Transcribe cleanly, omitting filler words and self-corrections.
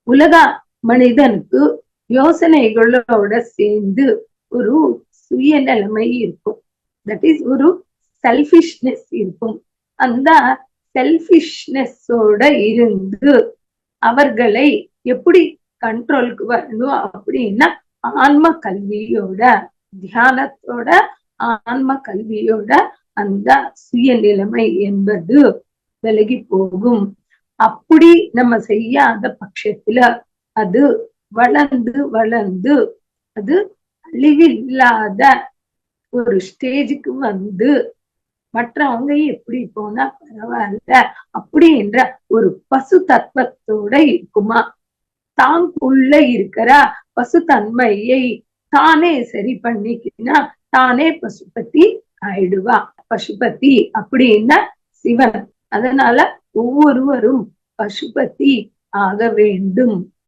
உலக மனிதனுக்கு யோசனைகளோட சேர்ந்து ஒரு சுயநிலைமை இருக்கும். தட் இஸ் ஒரு செல்ஃபிஷ்னஸ் இருக்கும். அந்த செல்ஃபிஷ்னஸோட இருந்து அவர்களை எப்படி கண்ட்ரோலுக்கு வரணும் அப்படின்னா ஆன்ம கல்வியோட, தியானத்தோட, ஆன்ம கல்வியோட அந்த சுயநிலைமை என்பது விலகி போகும். அப்படி நம்ம செய்யாத பட்சத்துல அது வளர்ந்து வளர்ந்து அது அழிவில்லாத ஒரு ஸ்டேஜுக்கு வந்து மற்றவங்க எப்படி போனா பரவாயில்ல அப்படின்ற ஒரு பசு தத்துவத்தோட இருக்குமா. தாங்குள்ள இருக்கிற பசு தன்மையை தானே சரி பண்ணிக்கினா தானே பசுபதி ஆயிடுவா. பசுபதி அப்படின்னா சிவன். அதனால ஒவ்வொருவரும் பசுபதி ஆக வேண்டும்.